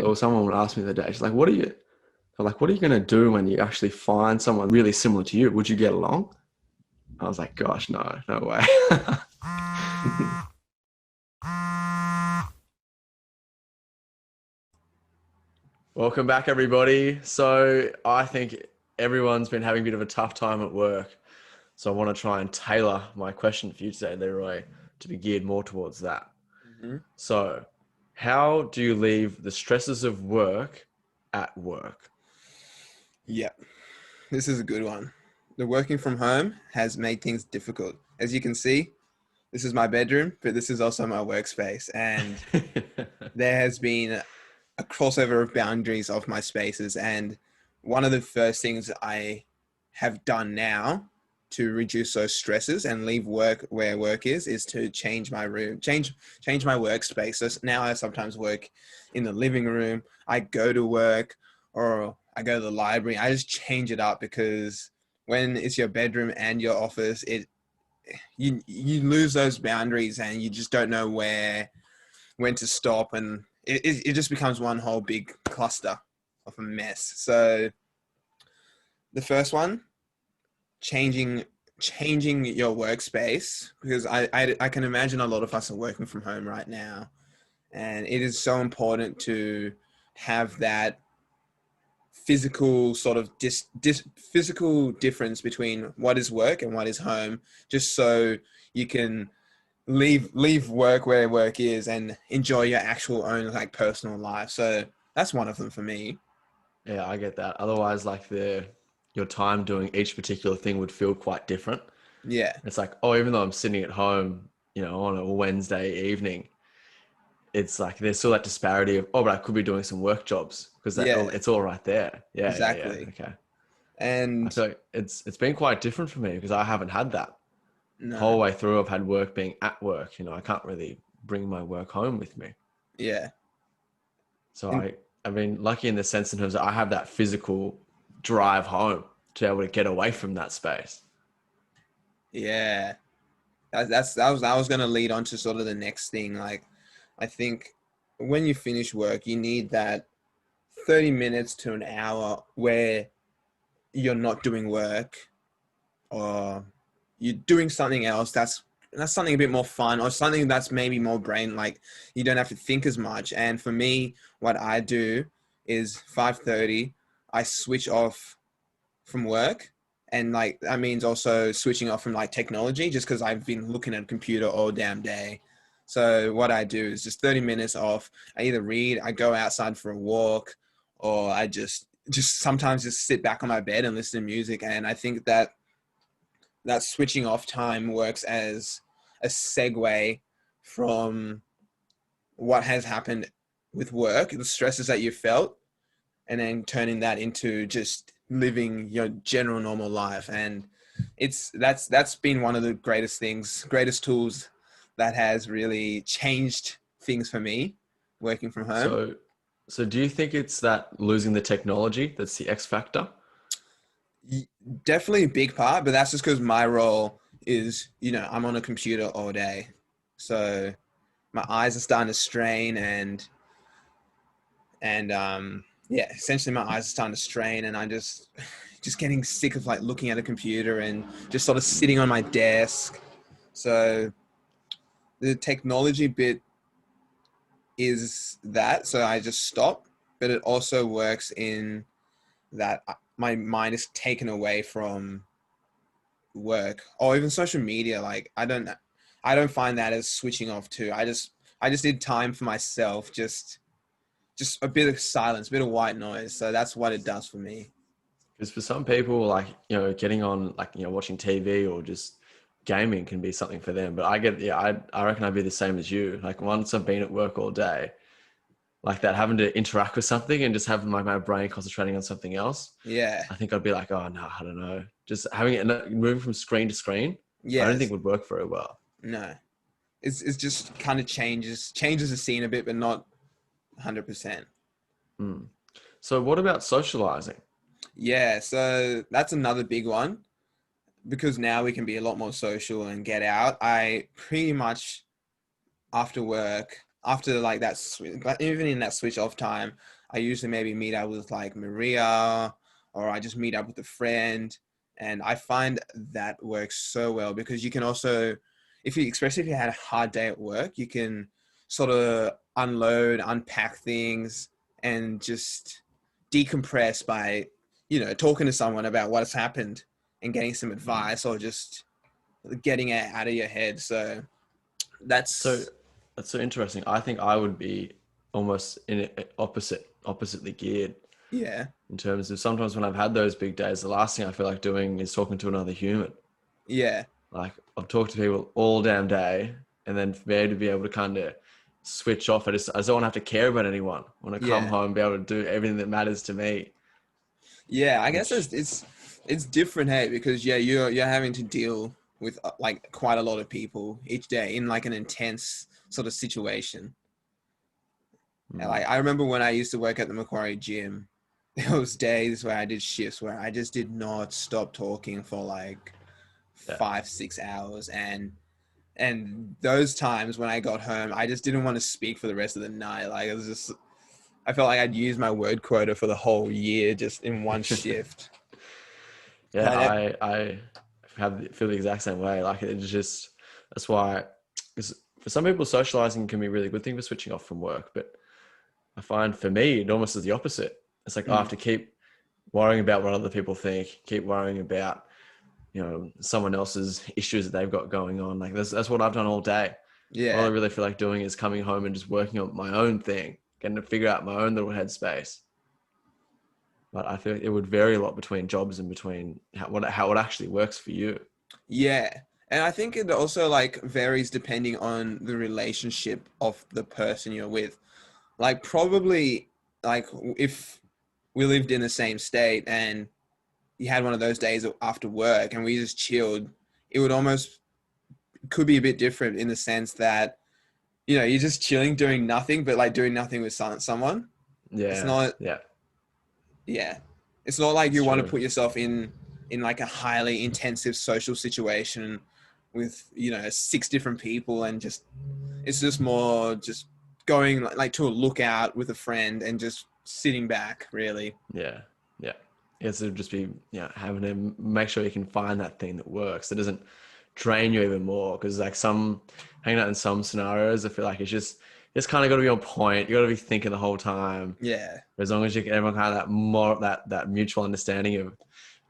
or someone would ask me the other day, she's like, what are you going to do when you actually find someone really similar to you? Would you get along? I was like, gosh, no, no way. Welcome back, everybody. So I think everyone's been having a bit of a tough time at work. So I want to try and tailor my question for you today, Leroy, to be geared more towards that. Mhm. So, how do you leave the stresses of work at work? Yeah, this is a good one. The working from home has made things difficult. As you can see, this is my bedroom, but this is also my workspace. And there has been a crossover of boundaries of my spaces. And one of the first things I have done now to reduce those stresses and leave work where work is to change my room, change my workspace. So now I sometimes work in the living room. I go to work or I go to the library. I just change it up because when it's your bedroom and your office, you lose those boundaries and you just don't know when to stop, and it just becomes one whole big cluster of a mess. So the first one, changing changing your workspace, because I can imagine a lot of us are working from home right now, and it is so important to have that physical sort of physical difference between what is work and what is home, just so you can leave work where work is and enjoy your actual own like personal life. So that's one of them for me. Yeah, I get that. Otherwise, like your time doing each particular thing would feel quite different. Yeah, It's like, oh, even though I'm sitting at home, on a Wednesday evening, it's like there's still that disparity of, oh, but I could be doing some work jobs because yeah, it's all right there. Yeah, yeah, yeah. exactly. Okay. I And feel like it's been quite different for me because I haven't had that. The no, whole way through. I've had work being at work. I can't really bring my work home with me. yeah, So and I've been lucky in the sense in terms of I have that physical drive home to be able to get away from that space. yeah. That was gonna lead on to sort of the next thing. Like, I think when you finish work, you need that 30 minutes to an hour where you're not doing work, or you're doing something else that's something a bit more fun, or something that's maybe more brain, like you don't have to think as much. And for me, what I do is 5:30 I switch off from work, and like that means also switching off from like technology, just because I've been looking at a computer all damn day. So what I do is just 30 minutes off. I either read, I go outside for a walk, or I just sometimes just sit back on my bed and listen to music. And I think that switching off time works as a segue from what has happened with work, the stresses that you felt, and then turning that into just living your general normal life. And that's been one of the greatest tools that has really changed things for me working from home. So, so do you think it's that losing the technology that's the X factor? Definitely a big part, but that's just because my role is, I'm on a computer all day. So my eyes are starting to strain, and yeah, essentially my eyes are starting to strain, and I just getting sick of like looking at a computer and just sort of sitting on my desk. So the technology bit is that, so I just stop, but it also works in that my mind is taken away from work or even social media. Like, I don't find that as switching off too. I just need time for myself, just a bit of silence, a bit of white noise. So that's what it does for me. Because for some people, like, getting on, like, watching TV or just gaming can be something for them. But yeah, I reckon I'd be the same as you. Like, once I've been at work all day, like that, having to interact with something and just having my brain concentrating on something else, Yeah. I think I'd be like, oh no, I don't know. Just having it moving from screen to screen, I don't think Yes. would work very well. No. It's just kind of changes the scene a bit, but not 100%. Mm. So what about socializing? Yeah, so that's another big one, because now we can be a lot more social and get out. I pretty much, after work, after like that, even in that switch off time, I usually maybe meet up with like Maria, or I just meet up with a friend. And I find that works so well because you can also, especially if you had a hard day at work, you can sort of unload, unpack things, and just decompress by, talking to someone about what has happened and getting some advice, or just getting it out of your head. So So that's, that's so interesting. I think I would be almost in oppositely geared yeah, in terms of sometimes when I've had those big days, the last thing I feel like doing is talking to another human. yeah, Like I've talked to people all damn day, and then for me to be able to kind of switch off, I just don't want to have to care about anyone. I want to come yeah. home and be able to do everything that matters to me. Yeah, I guess Which it's different, hey, because yeah, you're having to deal with like quite a lot of people each day in like an intense sort of situation. And, mm, like I remember when I used to work at the Macquarie gym, there was days where I did shifts where I just did not stop talking for like yeah, 5, 6 hours, and those times when I got home, I just didn't want to speak for the rest of the night. Like it was just, I felt like I'd used my word quota for the whole year just in one shift. yeah, And I feel the exact same way. Like it's just that's why. Because for some people, socializing can be a really good thing for switching off from work, but I find for me, it almost is the opposite. It's like I have to keep worrying about what other people think, keep worrying about, someone else's issues that they've got going on. Like that's what I've done all day. All I yeah. really feel like doing is coming home and just working on my own thing, getting to figure out my own little headspace. But I feel like it would vary a lot between jobs and between how it actually works for you. Yeah. And I think it also like varies depending on the relationship of the person you're with. Like probably like if we lived in the same state and you had one of those days after work and we just chilled, it would almost could be a bit different in the sense that, you're just chilling doing nothing, but like doing nothing with someone. It's Yeah, not, yeah, yeah. It's not like it's you want to true. put yourself in like a highly intensive social situation with, six different people, and just it's just more just going like to a lookout with a friend and just sitting back, really. Yeah, yeah. It's to just be, having to make sure you can find that thing that works. That doesn't drain you even more. Because like hanging out in some scenarios, I feel like it's just kind of got to be on point. You got to be thinking the whole time. Yeah. As long as you can, everyone kind of that mutual understanding of,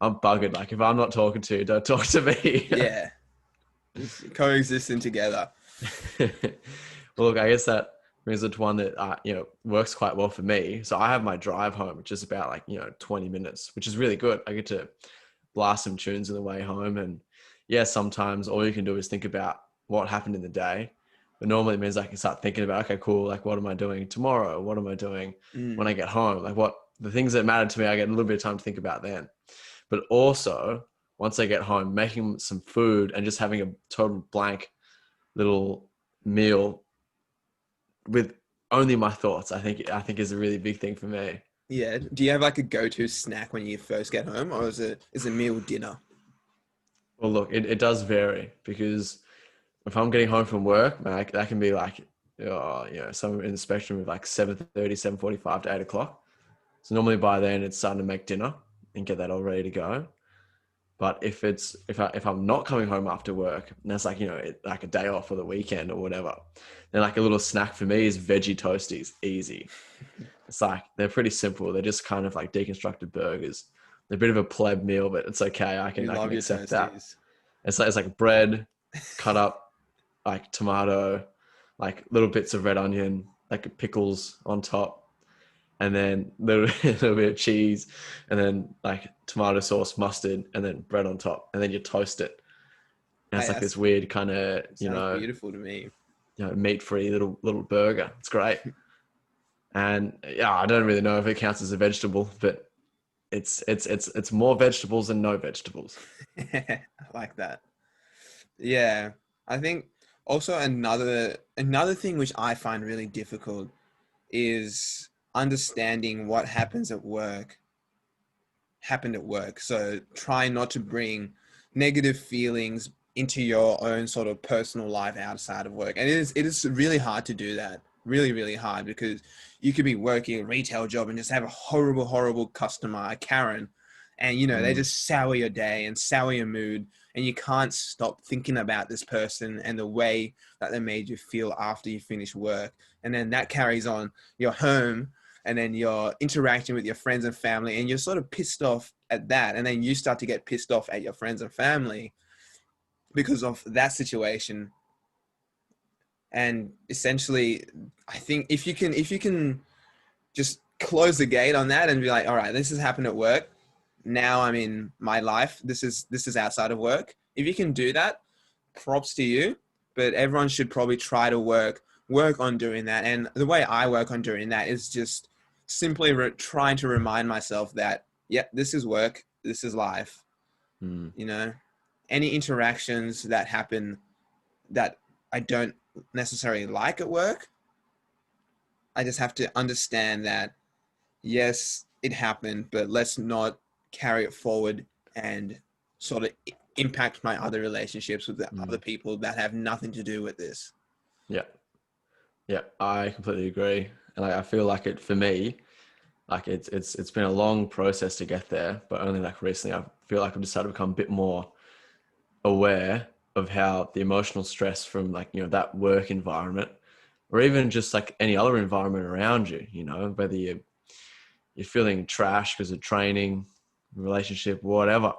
I'm buggered. Like if I'm not talking to you, don't talk to me. Yeah. It's coexisting together. Well, look, I guess that brings it to one that works quite well for me. So I have my drive home, which is about like 20 minutes, which is really good. I get to blast some tunes on the way home, and yeah, sometimes all you can do is think about what happened in the day. But normally it means I can start thinking about, okay, cool, like what am I doing tomorrow? What am I doing when I get home? Like what the things that matter to me, I get a little bit of time to think about then. But also once I get home, making some food and just having a total blank little meal with only my thoughts, I think is a really big thing for me. Yeah. Do you have like a go-to snack when you first get home, or is a meal dinner? Well, look, it does vary because if I'm getting home from work, man, that can be like, somewhere in the spectrum of like 7:30, 7:45 to 8 o'clock. So normally by then it's starting to make dinner and get that all ready to go. But if I'm not coming home after work, and that's like, like a day off or the weekend or whatever, then like a little snack for me is veggie toasties. Easy. It's like, they're pretty simple. They're just kind of like deconstructed burgers. They're a bit of a pleb meal, but it's okay. I can You I can love your accept that. toasties. It's like bread, cut up, like tomato, like little bits of red onion, like pickles on top, and then little, little bit of cheese, and then like tomato sauce, mustard, and then bread on top, and then you toast it. And Hey, it's like this weird kind of, that sounds beautiful to me. meat-free little burger. It's great. And yeah, I don't really know if it counts as a vegetable, but it's more vegetables than no vegetables. I like that. Yeah, I think also another thing which I find really difficult is understanding what happened at work. So try not to bring negative feelings into your own sort of personal life outside of work. And it is really hard to do that. really, really hard because you could be working a retail job and just have a horrible, horrible customer, a Karen, and you know, they Mm, just sour your day and sour your mood, and you can't stop thinking about this person and the way that they made you feel after you finish work. And then that carries on your home, and then you're interacting with your friends and family, and you're sort of pissed off at that. And then you start to get pissed off at your friends and family because of that situation. And essentially, I think if you can just close the gate on that and be like, all right, this has happened at work. Now I'm in my life. This is outside of work. If you can do that, props to you. But everyone should probably try to work on doing that. And the way I work on doing that is just simply trying to remind myself that, yeah, this is work. This is life. mm, You know, any interactions that happen that I don't necessarily like at work, I just have to understand that, yes, it happened, but let's not carry it forward and sort of impact my other relationships with the other mm. people that have nothing to do with this. Yeah. Yeah. I completely agree. And I feel like it for me, like it's been a long process to get there, but only like recently I feel like I've just started to become a bit more aware of how the emotional stress from like, that work environment or even just like any other environment around you, whether you're feeling trash because of training, relationship, whatever,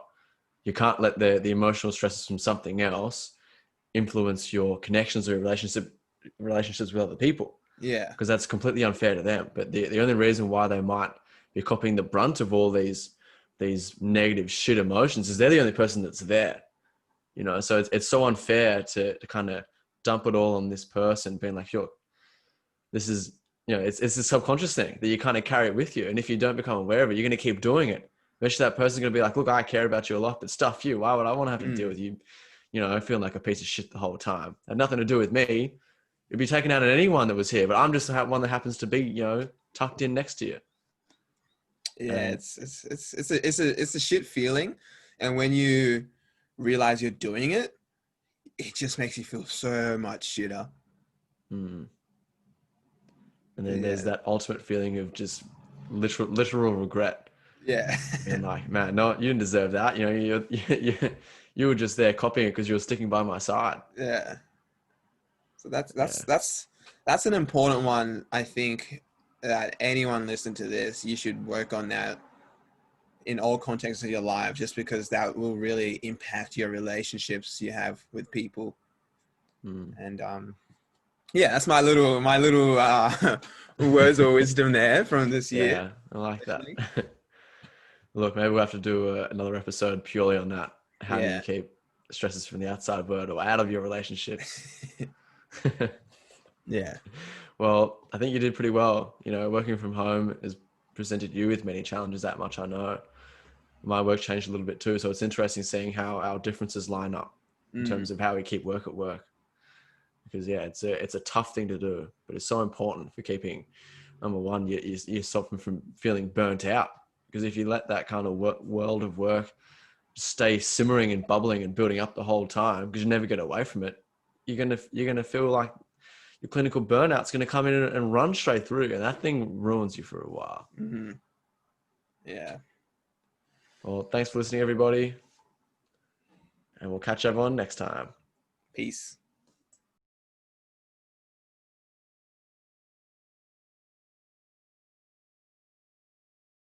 you can't let the emotional stresses from something else influence your connections or relationships with other people, Yeah. because that's completely unfair to them. But the only reason why they might be copying the brunt of all these negative shit emotions is they're the only person that's there. So it's so unfair to kind of dump it all on this person, being like, yo, this is, it's a subconscious thing that you kind of carry it with you. And if you don't become aware of it, you're going to keep doing it. Eventually that person's going to be like, look, I care about you a lot, but stuff you. Why would I want to have to deal Mm. with you, feeling like a piece of shit the whole time? It had nothing to do with me. It'd be taken out on anyone that was here, but I'm just the one that happens to be, tucked in next to you. Yeah, And it's a shit feeling. And when you realize you're doing it, it just makes you feel so much shitter. mm, and then there's Yeah. that ultimate feeling of just literal regret. Yeah. Being like, man, no, you didn't deserve that. You were just there copying it because you were sticking by my side. Yeah. So that's Yeah. that's that's that's an important one. I think that anyone listening to this, you should work on that in all contexts of your life, just because that will really impact your relationships you have with people. Mm. And yeah, that's my little words of wisdom there from this year. Yeah, I like that. Especially. Look, maybe we'll have to do another episode purely on that. How do you Yeah. keep stresses from the outside world or out of your relationships? Yeah. Well, I think you did pretty well. Working from home has presented you with many challenges, that much I know. My work changed a little bit too, so it's interesting seeing how our differences line up in Mm. terms of how we keep work at work. Because yeah, it's a tough thing to do, but it's so important for keeping, number one, you stop them from feeling burnt out. Because if you let that kind of world of work stay simmering and bubbling and building up the whole time, because you never get away from it, you're gonna feel like your clinical burnout's gonna come in and run straight through you, and that thing ruins you for a while. Hmm. Yeah. Well, thanks for listening, everybody, and we'll catch everyone next time. Peace.